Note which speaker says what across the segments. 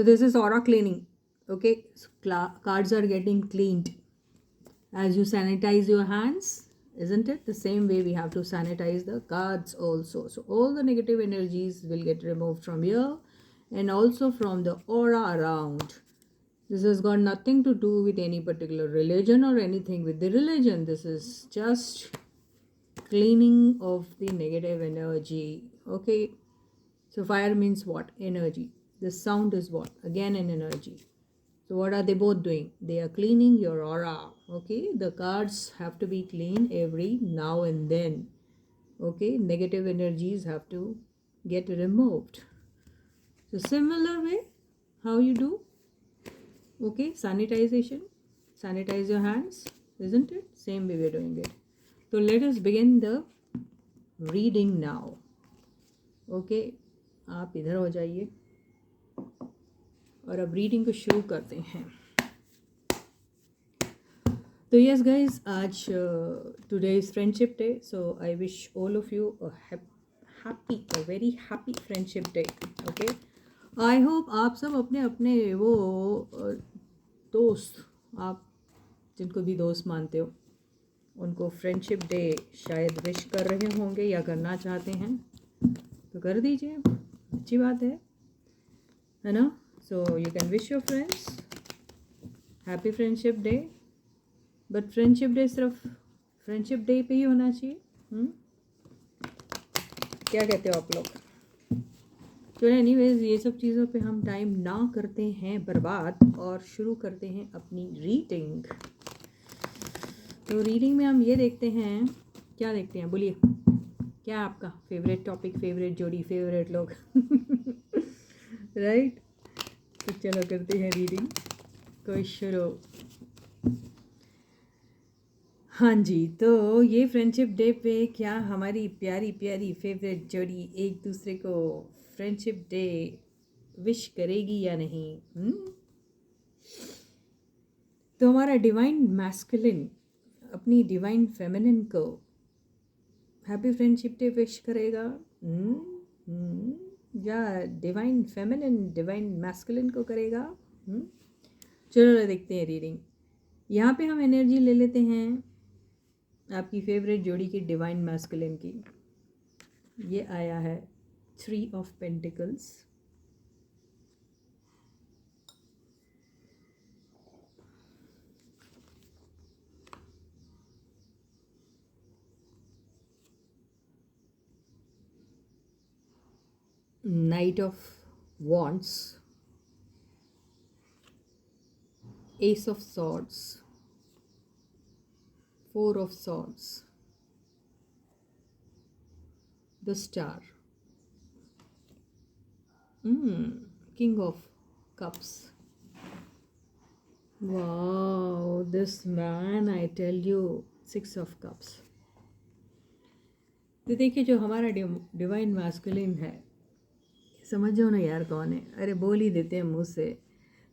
Speaker 1: So this is aura cleaning. Okay, so cards are getting cleaned as you sanitize your hands, isn't it? The same way we have to sanitize the cards also. So all the negative energies will get removed from here and also from the aura around. This has got nothing to do with any particular religion or anything with the religion. This is just cleaning of the negative energy. Okay, so fire means what? Energy. The sound is what? Again an energy. So what are they both doing? They are cleaning your aura. Okay, the cards have to be cleaned every now and then. Okay, negative energies have to get removed. So similar way, how you do? Okay, sanitize your hands, isn't it? Same way we're doing it. So let us begin the reading now. Okay, आप इधर हो जाइए और अब reading को शुरू करते हैं. तो यस गाइज, आज today is friendship day, so I wish all of you a very happy friendship day. Okay, I hope आप सब अपने अपने वो दोस्त, आप जिनको भी दोस्त मानते हो, उनको फ्रेंडशिप डे शायद विश कर रहे होंगे या करना चाहते हैं, तो कर दीजिए, अच्छी बात है ना. So you can wish your friends happy friendship day. But friendship day सिर्फ फ्रेंडशिप डे पे ही होना चाहिए. क्या कहते हो आप लोग? तो एनीवेज, ये सब चीज़ों पे हम टाइम ना करते हैं बर्बाद और शुरू करते हैं अपनी रीडिंग. तो रीडिंग में हम ये देखते हैं, क्या देखते हैं बोलिए, क्या है आपका फेवरेट टॉपिक, फेवरेट जोड़ी, फेवरेट लोग? राइट, तो चलो करते हैं रीडिंग को शुरू. हाँ जी, तो ये फ्रेंडशिप डे पे क्या हमारी प्यारी प्यारी फेवरेट जोड़ी एक दूसरे को फ्रेंडशिप डे विश करेगी या नहीं? तो हमारा डिवाइन मैस्कुलिन अपनी डिवाइन फेमिनिन को हैप्पी फ्रेंडशिप डे विश करेगा, या डिवाइन फेमिनिन डिवाइन मैस्कुलिन को करेगा? चलो देखते हैं रीडिंग. यहाँ पे हम एनर्जी ले लेते हैं आपकी फेवरेट जोड़ी की, डिवाइन मैस्कुलिन की. ये आया है 3 of pentacles, night of wands, S of swords, 4 of swords, the star, king of cups. Wow, this man, I tell you, 6 of cups. तो देखिए, जो हमारा डिवाइन मैस्कुलिन है, समझ जाओ ना यार कौन है. अरे बोल ही देते हैं मुँह से.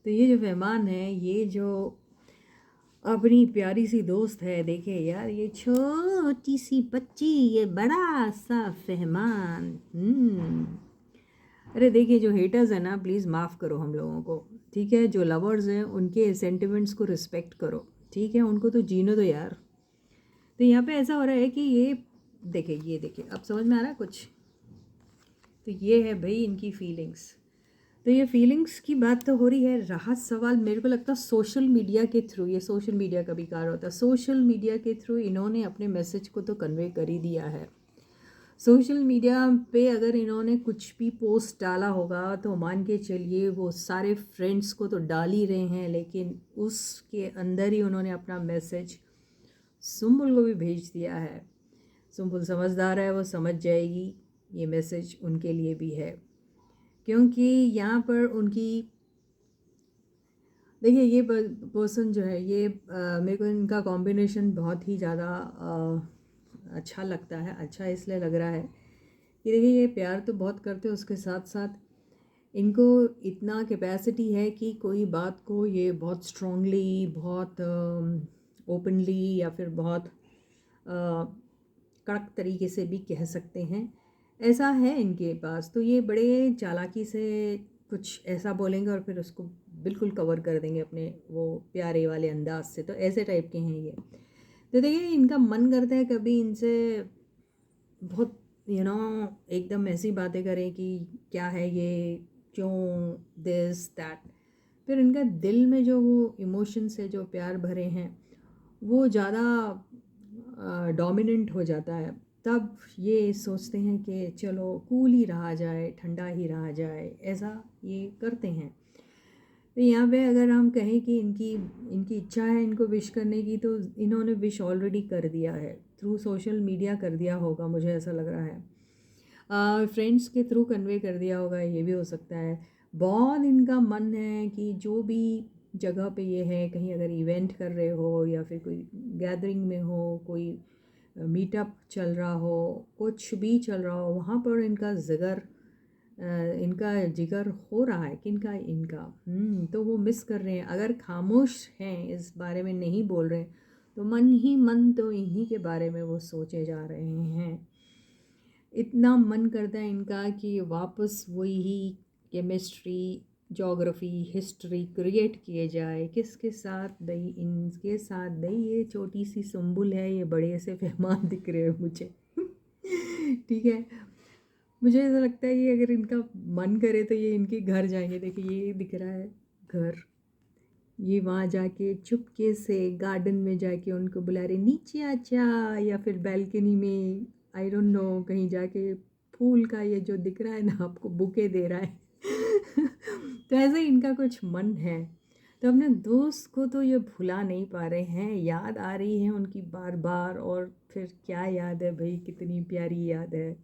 Speaker 1: तो ये जो फहमान है, ये जो अपनी प्यारी सी दोस्त है, देखिए यार, ये छोटी सी बच्ची, ये बड़ा सा फहमान. अरे देखिए, जो हेटर्स है ना, प्लीज़ माफ़ करो हम लोगों को, ठीक है. जो लवर्स हैं उनके सेंटिमेंट्स को रिस्पेक्ट करो, ठीक है. उनको तो जीने दो यार. तो यहाँ पे ऐसा हो रहा है कि ये देखिए, अब समझ में आ रहा है कुछ? तो ये है भाई इनकी फीलिंग्स. तो ये फीलिंग्स की बात तो हो रही है. रहा सवाल, मेरे को लगता है सोशल मीडिया के थ्रू, ये सोशल मीडिया का भी कार्य होता है, सोशल मीडिया के थ्रू इन्होंने अपने मैसेज को तो कन्वे कर ही दिया है. सोशल मीडिया पे अगर इन्होंने कुछ भी पोस्ट डाला होगा तो मान के चलिए वो सारे फ्रेंड्स को तो डाल ही रहे हैं, लेकिन उसके अंदर ही उन्होंने अपना मैसेज सुम्बुल को भी भेज दिया है. सुम्बुल समझदार है, वो समझ जाएगी ये मैसेज उनके लिए भी है, क्योंकि यहाँ पर उनकी, देखिए ये पर्सन जो है, ये मेरे को इनका कॉम्बिनेशन बहुत ही ज़्यादा अच्छा लगता है. अच्छा इसलिए लग रहा है कि देखिए, ये प्यार तो बहुत करते हैं, उसके साथ साथ इनको इतना कैपेसिटी है कि कोई बात को ये बहुत स्ट्रांगली, बहुत ओपनली, या फिर बहुत कड़क तरीके से भी कह सकते हैं. ऐसा है इनके पास. तो ये बड़े चालाकी से कुछ ऐसा बोलेंगे और फिर उसको बिल्कुल कवर कर देंगे अपने वो प्यारे वाले अंदाज से। तो ऐसे टाइप के हैं ये। तो देखिए इनका मन करता है कभी इनसे बहुत एकदम ऐसी बातें करें कि क्या है ये, क्यों, दिस दैट। फिर इनका दिल में जो वो इमोशंस है जो प्यार भरे हैं वो ज़्यादा डोमिनेंट हो जाता है। तब ये सोचते हैं कि चलो कूल ही रहा जाए, ठंडा ही रहा जाए, ऐसा ये करते हैं। तो यहाँ पे अगर हम कहें कि इनकी इनकी इच्छा है इनको विश करने की, तो इन्होंने विश ऑलरेडी कर दिया है, थ्रू सोशल मीडिया कर दिया होगा, मुझे ऐसा लग रहा है। फ्रेंड्स के थ्रू कन्वे कर दिया होगा, ये भी हो सकता है। बहुत इनका मन है कि जो भी जगह पे ये है, कहीं अगर इवेंट कर रहे हो या फिर कोई गैदरिंग में हो, कोई मीटअप चल रहा हो, कुछ भी चल रहा हो, वहाँ पर इनका जिगर हो रहा है कि इनका तो वो मिस कर रहे हैं। अगर खामोश हैं, इस बारे में नहीं बोल रहे हैं, तो मन ही मन तो इन्हीं के बारे में वो सोचे जा रहे हैं। इतना मन करता है इनका कि वापस वही केमिस्ट्री, ज्योग्राफी, हिस्ट्री क्रिएट किए जाए। किसके साथ भाई? इनके साथ भाई। ये छोटी सी सुंबुल है, ये बड़े से फहमान दिख रहे हैं मुझे। ठीक है, मुझे ऐसा लगता है ये अगर इनका मन करे तो ये इनके घर जाएंगे। देखिए ये दिख रहा है घर, ये वहाँ जाके चुपके से गार्डन में जाके उनको बुला रहे, नीचे आजा, या फिर बैल्कनी में, आई डोंट नो, कहीं जाके फूल का ये जो दिख रहा है ना आपको, बुके दे रहा है। तो ऐसे इनका कुछ मन है। तो अपने दोस्त को तो ये भुला नहीं पा रहे हैं, याद आ रही है उनकी बार बार। और फिर क्या याद है भाई, कितनी प्यारी याद है।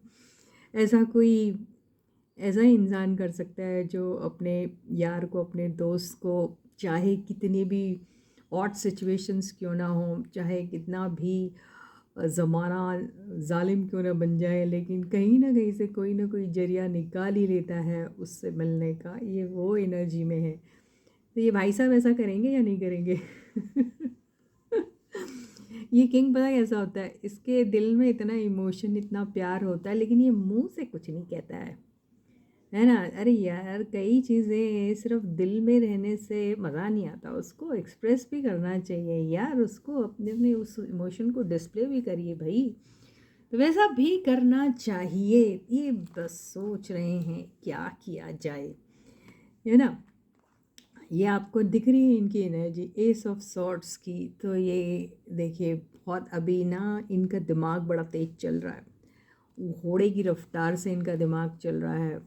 Speaker 1: ऐसा इंसान कर सकता है जो अपने यार को, अपने दोस्त को, चाहे कितनी भी ऑड सिचुएशंस क्यों ना हो, चाहे कितना भी ज़माना जालिम क्यों ना बन जाए, लेकिन कहीं ना कहीं से कोई ना कोई जरिया निकाल ही लेता है उससे मिलने का। ये वो एनर्जी में है। तो ये भाई साहब ऐसा करेंगे या नहीं करेंगे? ये किंग पता कैसा होता है, इसके दिल में इतना इमोशन, इतना प्यार होता है, लेकिन ये मुंह से कुछ नहीं कहता है ना। अरे यार, कई चीज़ें सिर्फ दिल में रहने से मज़ा नहीं आता, उसको एक्सप्रेस भी करना चाहिए यार, उसको अपने अपने उस इमोशन को डिस्प्ले भी करिए भाई। तो वैसा भी करना चाहिए। ये बस सोच रहे हैं क्या किया जाए, है ना। ये आपको दिख रही है इनकी एनर्जी, एस ऑफ सॉर्ट्स की। तो ये देखिए बहुत अभी ना इनका दिमाग बड़ा तेज चल रहा है, घोड़े की रफ्तार से इनका दिमाग चल रहा है।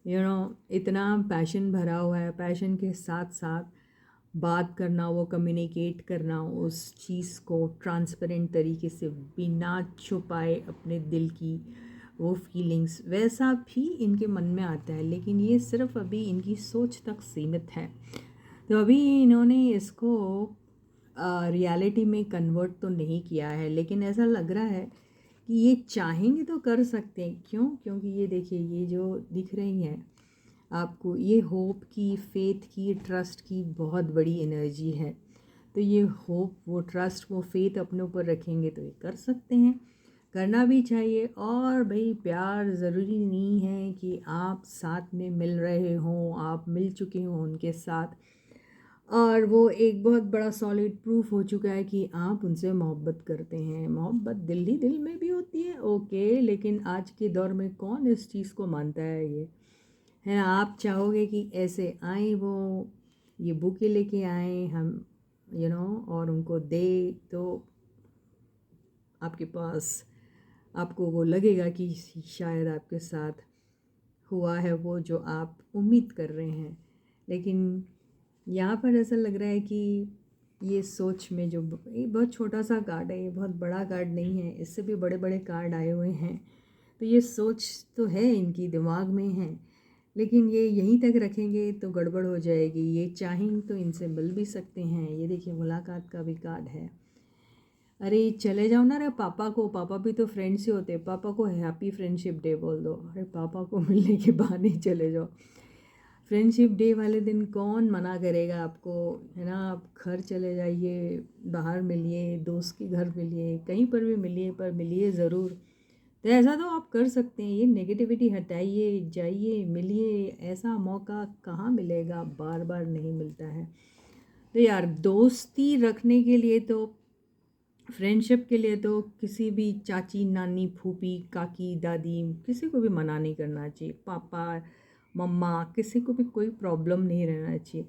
Speaker 1: इतना पैशन भरा हुआ है। पैशन के साथ साथ बात करना, वो कम्युनिकेट करना, उस चीज़ को ट्रांसपेरेंट तरीके से बिना छुपाए अपने दिल की वो फीलिंग्स, वैसा भी इनके मन में आता है। लेकिन ये सिर्फ अभी इनकी सोच तक सीमित है। तो अभी इन्होंने इसको रियलिटी में कन्वर्ट तो नहीं किया है, लेकिन ऐसा लग रहा है कि ये चाहेंगे तो कर सकते हैं। क्यों? क्योंकि ये देखिए, ये जो दिख रही हैं आपको, ये होप की, फेथ की, ट्रस्ट की बहुत बड़ी एनर्जी है। तो ये होप, वो ट्रस्ट, वो फेथ अपने ऊपर रखेंगे तो ये कर सकते हैं, करना भी चाहिए। और भाई प्यार ज़रूरी नहीं है कि आप साथ में मिल रहे हों, आप मिल चुके हों उनके साथ, और वो एक बहुत बड़ा सॉलिड प्रूफ हो चुका है कि आप उनसे मोहब्बत करते हैं। मोहब्बत दिल ही दिल में भी होती है, ओके, लेकिन आज के दौर में कौन इस चीज़ को मानता है? ये है ना। आप चाहोगे कि ऐसे आए वो, ये बुके लेके आए हम, और उनको दे, तो आपके पास, आपको वो लगेगा कि शायद आपके साथ हुआ है वो जो आप उम्मीद कर रहे हैं। लेकिन यहाँ पर ऐसा लग रहा है कि ये सोच में जो, ये बहुत छोटा सा कार्ड है, ये बहुत बड़ा कार्ड नहीं है, इससे भी बड़े बड़े कार्ड आए हुए हैं। तो ये सोच तो है, इनकी दिमाग में है, लेकिन ये यहीं तक रखेंगे तो गड़बड़ हो जाएगी। ये चाहें तो इनसे मिल भी सकते हैं। ये देखिए मुलाकात का भी कार्ड है। अरे चले जाओ ना रे पापा को, पापा भी तो फ्रेंड्स ही होते हैं, पापा को हैप्पी फ्रेंडशिप डे बोल दो। अरे पापा को मिलने के बहाने चले जाओ। फ्रेंडशिप डे वाले दिन कौन मना करेगा आपको, है ना। आप घर चले जाइए, बाहर मिलिए, दोस्त के घर मिलिए, कहीं पर भी मिलिए, पर मिलिए ज़रूर। तो ऐसा तो आप कर सकते हैं, ये नेगेटिविटी हटाइए, जाइए, मिलिए, ऐसा मौका कहाँ मिलेगा, बार बार नहीं मिलता है। तो यार दोस्ती रखने के लिए तो, फ्रेंडशिप के लिए तो किसी भी चाची, नानी, फूफी, काकी, दादी, किसी को भी मना नहीं करना चाहिए, पापा, मम्मा, किसी को भी कोई प्रॉब्लम नहीं रहना चाहिए।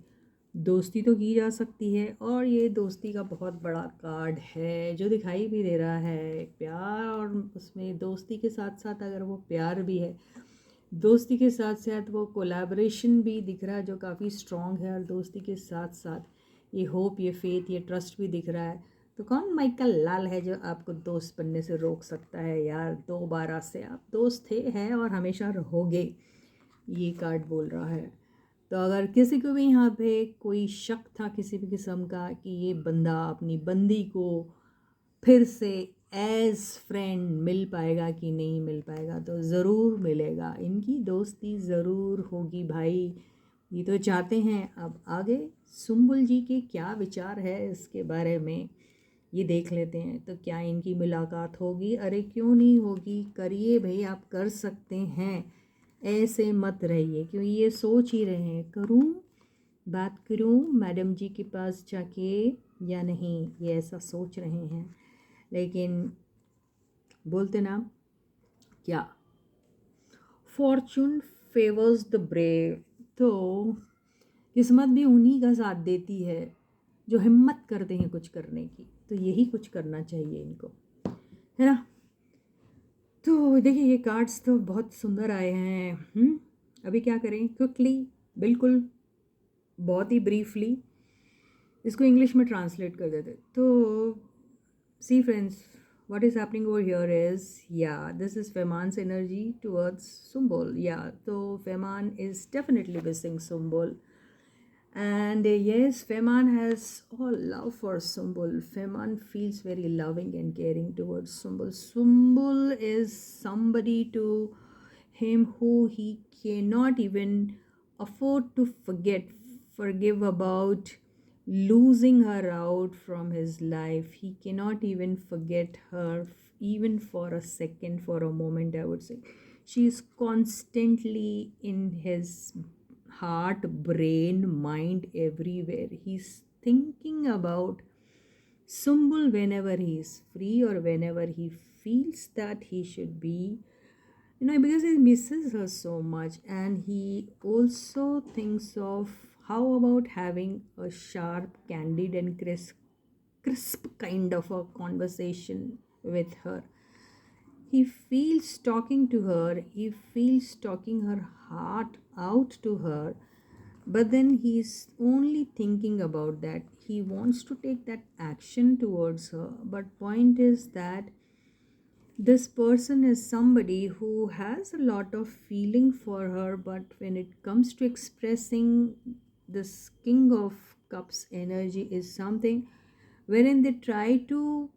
Speaker 1: दोस्ती तो की जा सकती है, और ये दोस्ती का बहुत बड़ा कार्ड है जो दिखाई भी दे रहा है, प्यार, और उसमें दोस्ती के साथ साथ अगर वो प्यार भी है, दोस्ती के साथ साथ वो कोलैबोरेशन भी दिख रहा है जो काफ़ी स्ट्रॉन्ग है, और दोस्ती के साथ साथ ये होप, ये फेथ, ये ट्रस्ट भी दिख रहा है। तो कौन माइकल लाल है जो आपको दोस्त बनने से रोक सकता है यार, दोबारा से आप दोस्त थे, हैं और हमेशा रहोगे, ये कार्ड बोल रहा है। तो अगर किसी को भी यहाँ पे कोई शक था किसी भी किस्म का कि ये बंदा अपनी बंदी को फिर से एज फ्रेंड मिल पाएगा कि नहीं मिल पाएगा, तो ज़रूर मिलेगा, इनकी दोस्ती ज़रूर होगी भाई, ये तो चाहते हैं। अब आगे सुम्बुल जी के क्या विचार है इसके बारे में ये देख लेते हैं। तो क्या इनकी मुलाकात होगी? अरे क्यों नहीं होगी, करिए भाई, आप कर सकते हैं, ऐसे मत रहिए, क्यों ये सोच ही रहे हैं करूं, बात करूं मैडम जी के पास जाके या नहीं, ये ऐसा सोच रहे हैं। लेकिन बोलते ना क्या, फॉर्चून फेवर्स द ब्रेव, तो किस्मत भी उन्हीं का साथ देती है जो हिम्मत करते हैं कुछ करने की, तो यही कुछ करना चाहिए इनको, है ना। तो देखिए ये कार्ड्स तो बहुत सुंदर आए हैं। अभी क्या करें, क्विकली, बिल्कुल बहुत ही ब्रीफली इसको इंग्लिश में ट्रांसलेट कर देते। तो सी friends, what is happening over here is, yeah, this is Feman's energy towards Sumbul. Yeah, so Feman is definitely missing Sumbul. And yes, Feman has all love for Sumbul. Feman feels very loving and caring towards Sumbul. Sumbul is somebody to him who he cannot even afford to forgive about losing her out from his life. He cannot even forget her, even for a second, for a moment, I would say. She is constantly in his heart, brain, mind, everywhere. He's thinking about Sumbul whenever he is free, or whenever he feels that he should be, because he misses her so much. And he also thinks of how about having a sharp, candid, and crisp kind of a conversation with her. He feels talking to her, he feels talking her heart out to her, but then he's only thinking about that. He wants to take that action towards her, but point is that this person is somebody who has a lot of feeling for her, but when it comes to expressing, this King of Cups energy is something wherein they try to,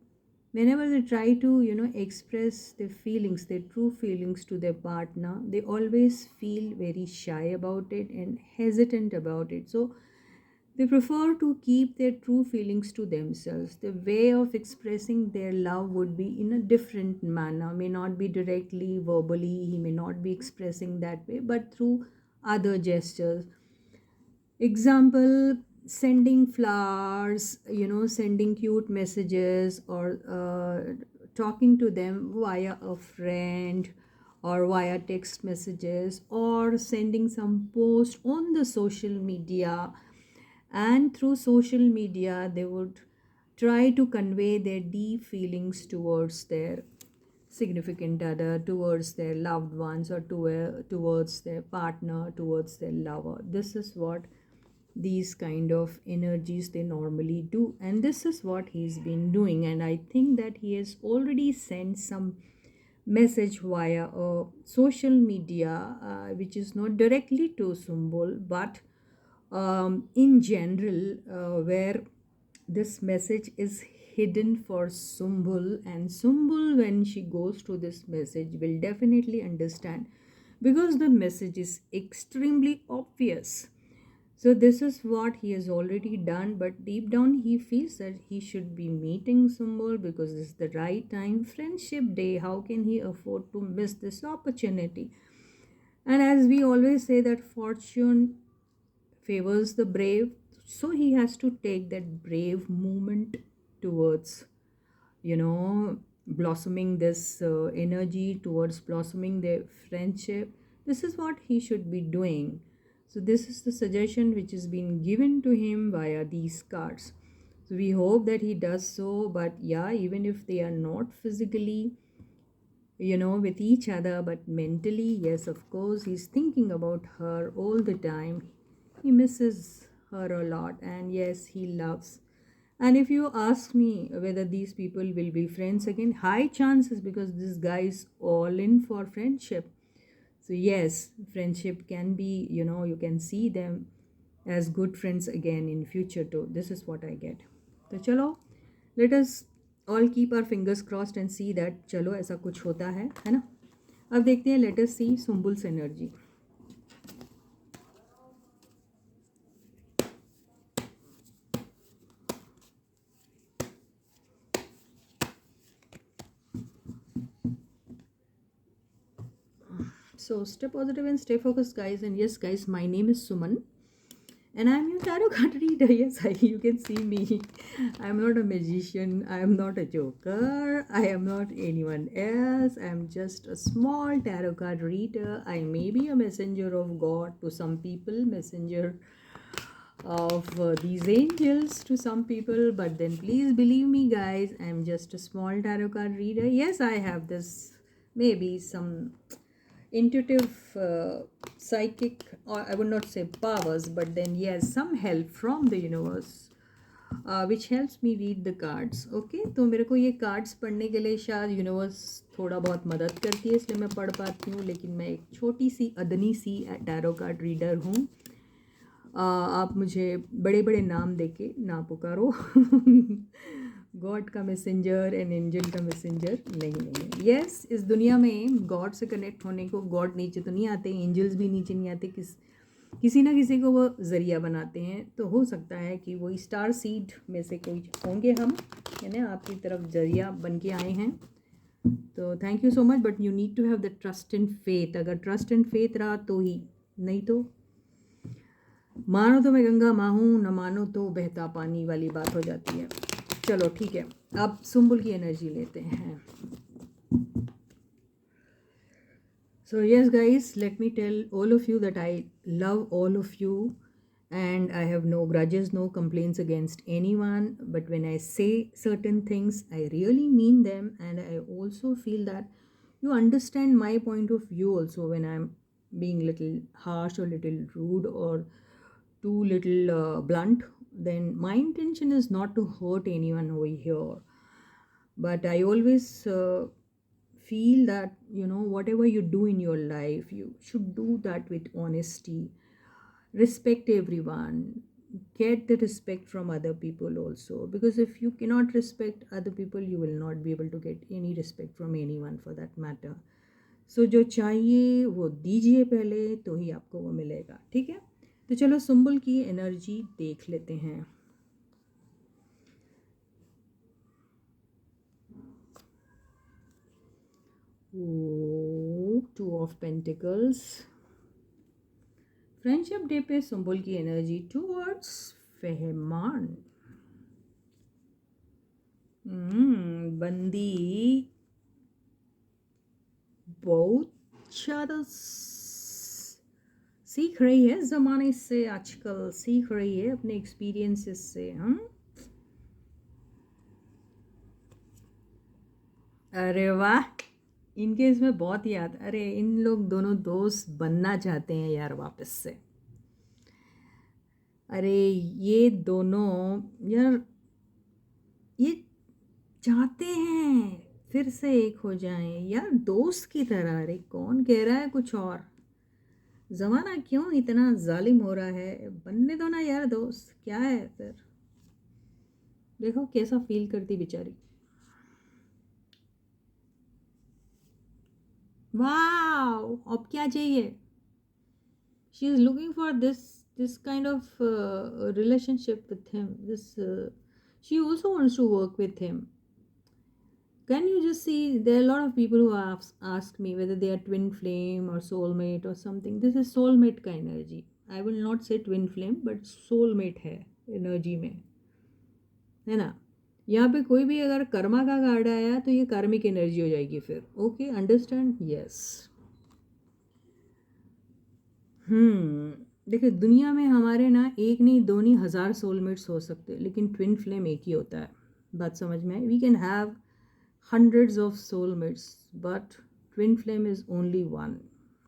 Speaker 1: whenever they try to express their feelings, their true feelings to their partner, they always feel very shy about it and hesitant about it. So they prefer to keep their true feelings to themselves. The way of expressing their love would be in a different manner, may not be directly verbally, he may not be expressing that way, but through other gestures. Example, sending flowers, sending cute messages, or talking to them via a friend, or via text messages, or sending some post on the social media. And through social media they would try to convey their deep feelings towards their significant other, towards their loved ones, or towards their partner, towards their lover. This is what these kind of energies they normally do, and this is what he's been doing. And I think that he has already sent some message via social media, which is not directly to Sumbul, but in general, where this message is hidden for Sumbul, and Sumbul, when she goes to this message, will definitely understand, because the message is extremely obvious. So this is what he has already done, but deep down he feels that he should be meeting Sumbul because this is the right time. Friendship day, how can he afford to miss this opportunity? And as we always say that fortune favors the brave, so he has to take that brave movement towards, blossoming this energy, towards blossoming their friendship. This is what he should be doing. So this is the suggestion which is being given to him via these cards. So we hope that he does so, but yeah, even if they are not physically, with each other, but mentally, yes, of course, he's thinking about her all the time. He misses her a lot, and yes, he loves. And if you ask me whether these people will be friends again, high chances, because this guy is all in for friendship. So yes, friendship can be, you can see them as good friends again in future too. This is what I get. तो चलो, let us all keep our fingers crossed and see that चलो ऐसा कुछ होता है ना. अब देखते हैं, let us see Sumbul's energy. So stay positive and stay focused, guys. And yes, guys, my name is Suman. And I'm your tarot card reader. Yes, you can see me. I'm not a magician. I am not a joker. I am not anyone else. I'm just a small tarot card reader. I may be a messenger of God to some people, messenger of these angels to some people. But then please believe me, guys, I'm just a small tarot card reader. Yes, I have this, maybe some intuitive, psychic, or I would not say powers, but then yes, some help from the universe, which helps me read the cards. Okay, तो मेरे को ये cards पढ़ने के लिए शायद universe थोड़ा बहुत मदद करती है, इसलिए मैं पढ़ पाती हूँ. लेकिन मैं एक छोटी सी अदनी सी टैरो कार्ड रीडर हूँ. आप मुझे बड़े बड़े नाम देके ना पुकारो. गॉड का मैसेंजर एंड एंजल का मैसेंजर नहीं नहीं. यस, इस दुनिया में गॉड से कनेक्ट होने को गॉड नीचे तो नहीं आते, एंजल्स भी नीचे नहीं आते. किसी ना किसी को वो ज़रिया बनाते हैं. तो हो सकता है कि वो स्टार सीड में से कोई होंगे हम, है ना, आपकी तरफ जरिया बन के आए हैं. तो thank you so much, but you need to have the trust and faith. अगर ट्रस्ट एंड फेथ रहा तो ही, नहीं तो मानो तो मैं गंगा माँ हूँ, न मानो तो बहता पानी वाली बात हो जाती है. चलो ठीक है, अब सुम्बुल की एनर्जी लेते हैं. So yes, guys, let me tell all of you that I love all of you, and I have no grudges, no complaints against anyone. But when I say certain things, I really mean them, and I also feel that you understand my point of view also when I'm being little harsh or little rude or too little blunt. Then my intention is not to hurt anyone over here, but I always feel that, whatever you do in your life, you should do that with honesty. Respect everyone, get the respect from other people also, because if you cannot respect other people, you will not be able to get any respect from anyone for that matter. सो जो चाहिए वो दीजिए पहले, तो ही आपको वो मिलेगा. ठीक है, तो चलो सुम्बुल की एनर्जी देख लेते हैं. Two of pentacles. Friendship day पे सुम्बुल की एनर्जी टूवर्ड्स फहमान. बंदी बहुत ज़्यादा सीख रही है ज़माने से, आजकल सीख रही है अपने एक्सपीरियंसेस से. अरे वाह, इनके इसमें बहुत याद. अरे इन लोग दोनों दोस्त बनना चाहते हैं यार वापस से. अरे ये दोनों यार, ये चाहते हैं फिर से एक हो जाएं यार, दोस्त की तरह. अरे कौन कह रहा है कुछ और? ज़माना क्यों इतना जालिम हो रहा है? बनने दो ना यार दोस्त, क्या है फिर. देखो कैसा फील करती बेचारी. वाह, अब क्या चाहिए? She is looking for this this kind of relationship with him. She also wants to work with him. Can you just see, there are a lot of people who have asked me whether they are twin flame or soulmate or something. This is soulmate का energy. I will not say twin flame, but soulmate है energy में, है ना. यहाँ पे कोई भी अगर कर्मा का कार्ड आया तो ये कार्मिक एनर्जी हो जाएगी फिर. Okay, understand. यस. देखिए, दुनिया में हमारे ना एक नहीं, दो नहीं, 1000 सोलमेट्स हो सकते, लेकिन ट्विन फ्लेम एक ही होता है. बात समझ में आई? We can have hundreds of soulmates, but twin flame is only one.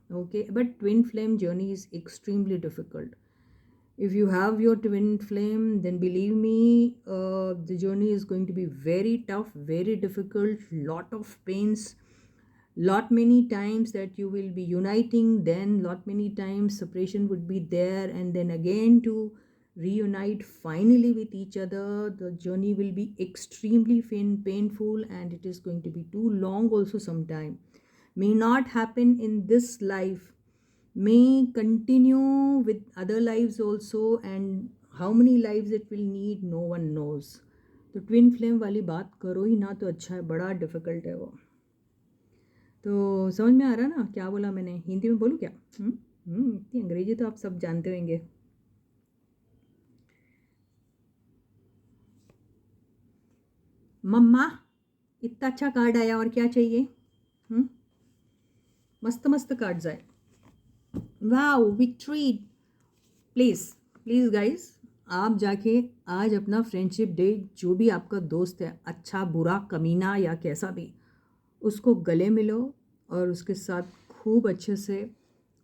Speaker 1: Okay, but twin flame journey is extremely difficult. If you have your twin flame, then believe me, the journey is going to be very tough, very difficult, lot of pains, lot many times that you will be uniting, then lot many times separation would be there, and then again to reunite finally with each other. The journey will be extremely painful, and it is going to be too long also. Sometime may not happen in this life, may continue with other lives also, and how many lives it will need, no one knows. तो twin flame वाली बात करो ही ना तो अच्छा है, बड़ा difficult है वो. तो समझ में आ रहा ना क्या बोला मैंने? हिंदी में बोलूँ क्या? इतनी अंग्रेजी तो आप सब जानते होंगे. मम्मा, इतना अच्छा कार्ड आया, और क्या चाहिए? मस्त मस्त कार्ड्स आए. Wow, victory. प्लीज़ गाइस, आप जाके आज अपना फ्रेंडशिप डे, जो भी आपका दोस्त है, अच्छा बुरा कमीना या कैसा भी, उसको गले मिलो और उसके साथ खूब अच्छे से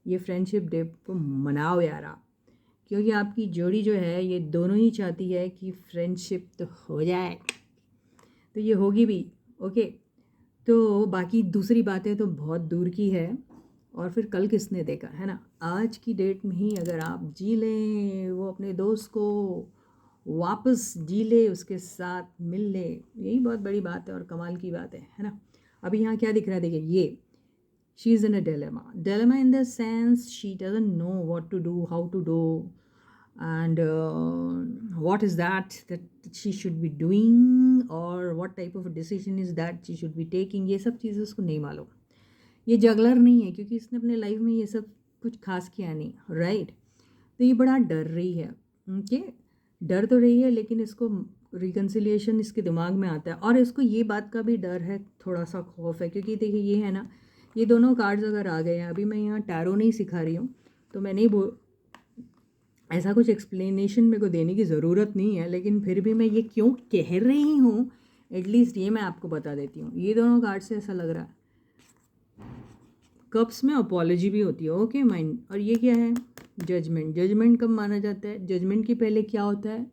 Speaker 1: ये फ्रेंडशिप डे को मनाओ यार आप. क्योंकि आपकी जोड़ी जो है, ये दोनों ही चाहती है कि फ्रेंडशिप तो हो जाए, तो ये होगी भी. ओके, तो बाकी दूसरी बातें तो बहुत दूर की है, और फिर कल किसने देखा, है ना. आज की डेट में ही अगर आप जी लें, वो अपने दोस्त को वापस जी ले, उसके साथ मिल ले, यही बहुत बड़ी बात है और कमाल की बात है ना. अभी यहाँ क्या दिख रहा है, देखिए, ये she is in a dilemma in the sense she doesn't know what to do, how to do, and what is that she should be doing, or what type of a decision is that she should be taking. ये सब चीज़ें उसको नहीं मालूम. ये juggler नहीं है, क्योंकि इसने अपने लाइफ में ये सब कुछ खास किया नहीं, राइट. तो ये बड़ा डर रही है. ओके, डर तो रही है, लेकिन इसको रिकन्सिलिएशन इसके दिमाग में आता है, और इसको ये बात का भी डर है, थोड़ा सा खौफ है. क्योंकि देखिए, ये है ना, ये दोनों कार्ड्स अगर आ गए हैं, अभी मैं यहाँ टैरो नहीं सिखा रही हूँ, तो मैं नहीं ऐसा कुछ एक्सप्लेनेशन मेरे को देने की ज़रूरत नहीं है, लेकिन फिर भी मैं ये क्यों कह रही हूँ, एटलीस्ट ये मैं आपको बता देती हूँ. ये दोनों कार्ड से ऐसा लग रहा है, कप्स में अपॉलॉजी भी होती है. Okay, mind. और ये क्या है, जजमेंट. जजमेंट कब माना जाता है? जजमेंट के पहले क्या होता है,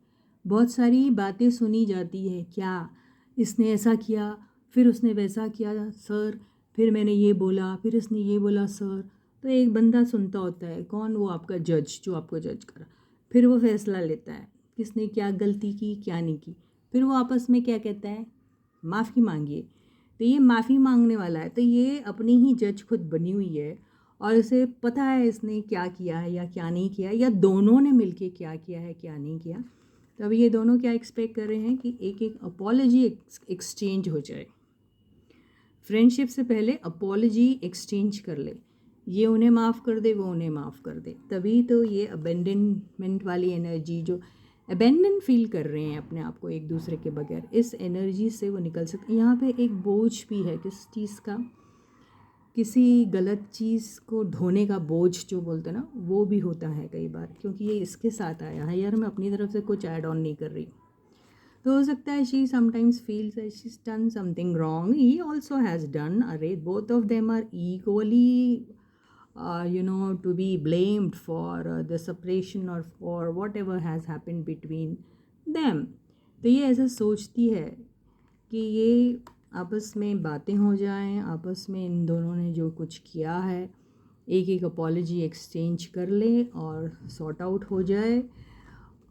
Speaker 1: बहुत सारी बातें सुनी जाती है. क्या इसने ऐसा किया, फिर उसने वैसा किया सर, फिर मैंने ये बोला, फिर इसने ये बोला सर. तो एक बंदा सुनता होता है, कौन? वो आपका जज, जो आपको जज करा. फिर वो फैसला लेता है किसने क्या गलती की, क्या नहीं की. फिर वो आपस में क्या कहता है, माफ़ी मांगिए. तो ये माफ़ी मांगने वाला है, तो ये अपनी ही जज खुद बनी हुई है, और इसे पता है इसने क्या किया है या क्या नहीं किया, या दोनों ने मिलके क्या किया है क्या नहीं किया. तो अभी ये दोनों क्या एक्सपेक्ट कर रहे हैं कि एक एक अपॉलॉजी एक्सचेंज हो जाए. फ्रेंडशिप से पहले अपॉलॉजी एक्सचेंज कर ले, ये उन्हें माफ़ कर दे, वो उन्हें माफ़ कर दे. तभी तो ये अबेंडनमेंट वाली एनर्जी, जो अबेंडन फील कर रहे हैं अपने आप को एक दूसरे के बगैर, इस एनर्जी से वो निकल सकते. यहाँ पे एक बोझ भी है, किस चीज़ का, किसी गलत चीज़ को ढोने का बोझ जो बोलते हैं ना, वो भी होता है कई बार, क्योंकि ये इसके साथ आया है यार. मैं अपनी तरफ से कुछ ऐड ऑन नहीं कर रही. तो हो सकता है she sometimes feels that she is done something wrong, he also has done. अरे, both of them are equally to be blamed for the separation or for whatever has happened between them. तो ये ऐसा सोचती है कि ये आपस में बातें हो जाएं, आपस में इन दोनों ने जो कुछ किया है, एक एक अपॉलॉजी एक्सचेंज कर ले और सॉर्ट आउट हो जाए,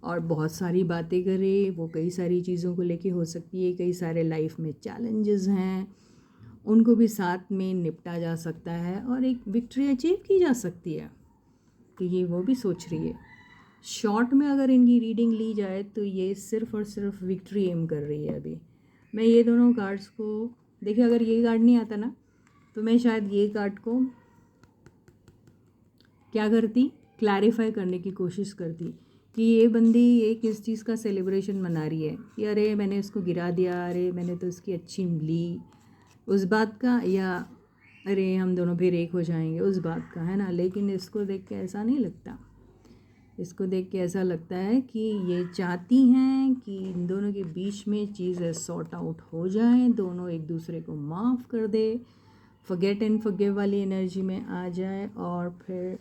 Speaker 1: और बहुत सारी बातें करे. वो कई सारी चीज़ों को लेके हो सकती है, कई सारे लाइफ में चैलेंजेस हैं, उनको भी साथ में निपटा जा सकता है, और एक विक्ट्री अचीव की जा सकती है. तो ये वो भी सोच रही है. शॉर्ट में अगर इनकी रीडिंग ली जाए तो ये सिर्फ और सिर्फ विक्ट्री एम कर रही है अभी। मैं ये दोनों कार्ड्स को देखिए, अगर ये कार्ड नहीं आता ना तो मैं शायद ये कार्ड को क्या करती, क्लैरिफाई करने की कोशिश करती कि ये बंदी ये किस चीज़ का सेलिब्रेशन मना रही है, कि अरे मैंने इसको गिरा दिया, अरे मैंने तो इसकी अच्छी ली, उस बात का, या अरे हम दोनों फिर एक हो जाएंगे उस बात का, है ना। लेकिन इसको देख के ऐसा नहीं लगता। इसको देख के ऐसा लगता है कि ये चाहती हैं कि इन दोनों के बीच में चीज़ें सॉर्ट आउट हो जाएं, दोनों एक दूसरे को माफ़ कर दे, फॉरगेट एंड फॉरगिव वाली एनर्जी में आ जाए और फिर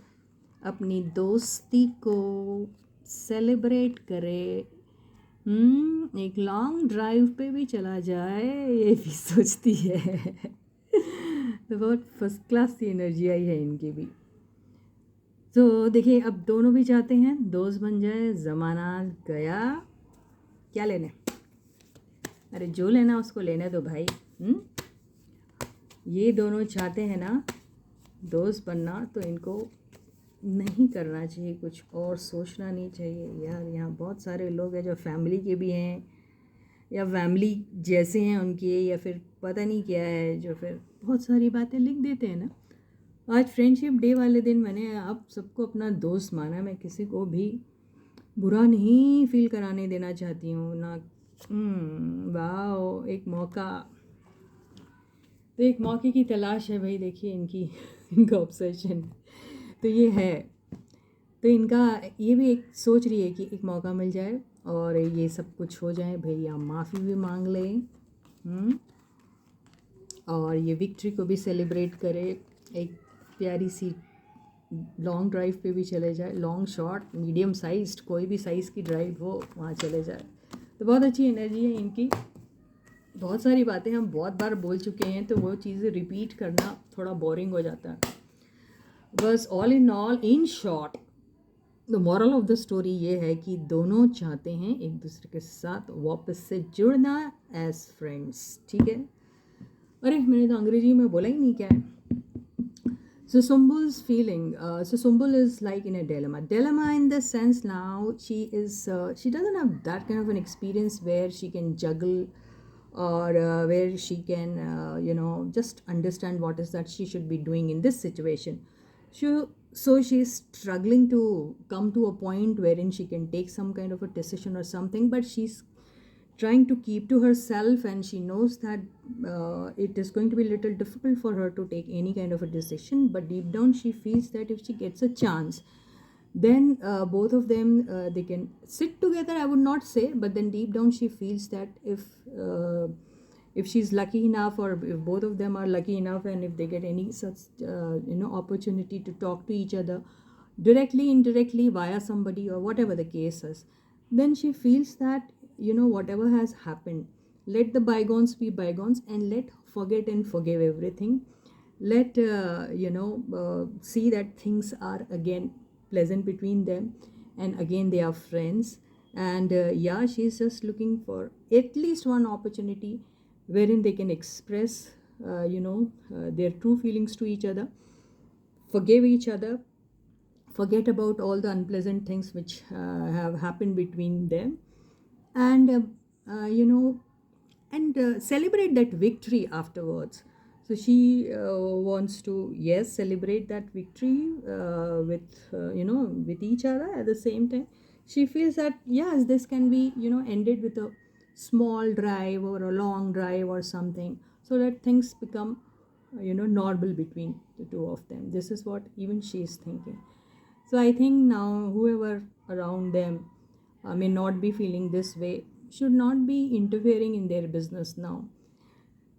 Speaker 1: अपनी दोस्ती को सेलिब्रेट करे। एक लॉन्ग ड्राइव पे भी चला जाए, ये भी सोचती है। तो बहुत फर्स्ट क्लास की एनर्जी आई है इनकी भी। तो देखिए, अब दोनों भी चाहते हैं दोस्त बन जाए, ज़माना गया, क्या लेने, अरे जो लेना उसको लेने दो भाई। ये दोनों चाहते हैं ना दोस्त बनना, तो इनको नहीं करना चाहिए, कुछ और सोचना नहीं चाहिए यार। यहाँ बहुत सारे लोग हैं जो फैमिली के भी हैं या फैमिली जैसे हैं उनके, या फिर पता नहीं क्या है, जो फिर बहुत सारी बातें लिख देते हैं ना। आज फ्रेंडशिप डे वाले दिन मैंने आप सबको अपना दोस्त माना, मैं किसी को भी बुरा नहीं फील कराने देना चाहती हूँ ना। वाह, एक मौका, तो एक मौके की तलाश है भाई। देखिए इनका ऑब्सेशन तो ये है, तो इनका ये भी एक सोच रही है कि एक मौका मिल जाए और ये सब कुछ हो जाए, भैया माफ़ी भी मांग लें, और ये विक्ट्री को भी सेलिब्रेट करे, एक प्यारी सी लॉन्ग ड्राइव पे भी चले जाए, लॉन्ग शॉर्ट मीडियम साइज्ड कोई भी साइज़ की ड्राइव हो वहाँ चले जाए। तो बहुत अच्छी एनर्जी है इनकी। बहुत सारी बातें हम बहुत बार बोल चुके हैं, तो वो चीज़ें रिपीट करना थोड़ा बोरिंग हो जाता है। बस all in short the moral of the story ये है कि दोनों चाहते हैं एक दूसरे के साथ वापस से जुड़ना एज फ्रेंड्स, ठीक है। अरे मैंने तो अंग्रेजी में बोला ही नहीं, क्या है। So Sumbul's feeling, so Sumbul is like in a dilemma in the sense now she doesn't have that kind of an experience where she can juggle, or where she can just understand what is that she should be doing in this situation. So she's struggling to come to a point wherein she can take some kind of a decision or something, but she's trying to keep to herself, and she knows that it is going to be a little difficult for her to take any kind of a decision, but deep down she feels that if she gets a chance, then both of them they can sit together, I would not say, but then deep down she feels that if she's lucky enough, or if both of them are lucky enough, and if they get any such opportunity to talk to each other directly, indirectly, via somebody, or whatever the case is, then she feels that whatever has happened, let the bygones be bygones, and let forget and forgive everything. Let see that things are again pleasant between them, and again they are friends. And yeah, she's just looking for at least one opportunity wherein they can express their true feelings to each other, forgive each other, forget about all the unpleasant things which have happened between them, and celebrate that victory afterwards. So she wants to, yes, celebrate that victory with each other. At the same time, she feels that yes, this can be ended with a small drive or a long drive or something, so that things become normal between the two of them. This is what even she is thinking. So I think now whoever around them may not be feeling this way, should not be interfering in their business now.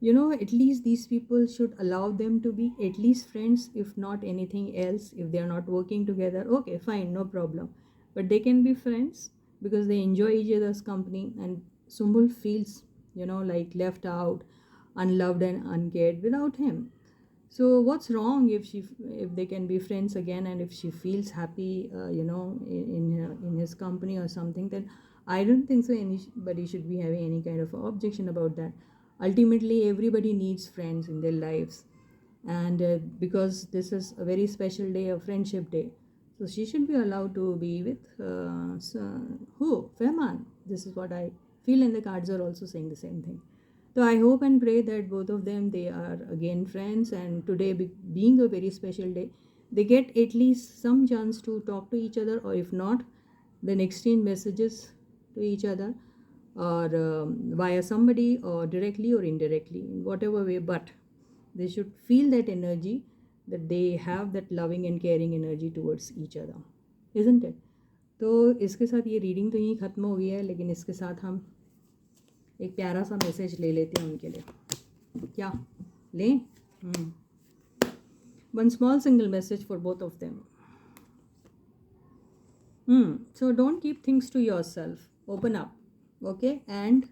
Speaker 1: At least these people should allow them to be at least friends, if not anything else. If they are not working together, okay, fine, no problem, but they can be friends because they enjoy each other's company. And Sumbul feels like left out, unloved and uncared without him. So what's wrong if they can be friends again, and if she feels happy in his company or something, then I don't think so anybody should be having any kind of objection about that. Ultimately, everybody needs friends in their lives, and because this is a very special day, a friendship day, So she should be allowed to be with who? Fehman. This is what I feel, and the cards are also saying the same thing. So I hope and pray that both of them, they are again friends, and today being a very special day, they get at least some chance to talk to each other, or if not, then exchange messages to each other, or via somebody, or directly or indirectly, in whatever way. But they should feel that energy, that they have that loving and caring energy towards each other, isn't it? तो इसके साथ ये reading तो यहीं ख़त्म हो गई है, लेकिन इसके साथ हम एक प्यारा सा मैसेज ले लेते हैं उनके लिए. क्या लें? One small single message for both of them. So don't keep things to yourself. Open up, okay? And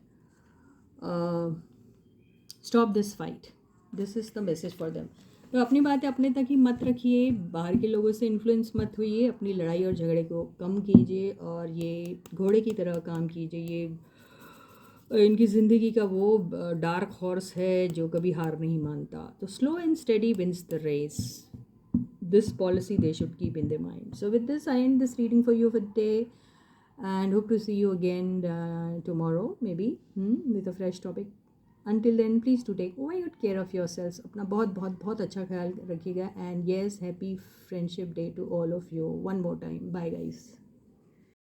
Speaker 1: stop this fight. This is the message for them. तो अपनी बातें अपने तक ही मत रखिए, बाहर के लोगों से इन्फ्लुएंस मत होइए, अपनी लड़ाई और झगड़े को कम कीजिए, और ये घोड़े की तरह काम कीजिए. ये इनकी ज़िंदगी का वो डार्क हॉर्स है जो कभी हार नहीं मानता. तो slow and steady wins the race. This policy they should keep in their mind. So with this, I end this reading for you for the day, and hope to see you again tomorrow, maybe with a fresh topic. Until then, please do take very good care of yourselves. अपना बहुत बहुत बहुत अच्छा ख्याल रखिएगा. And yes, happy Friendship Day to all of you. One more time. Bye guys.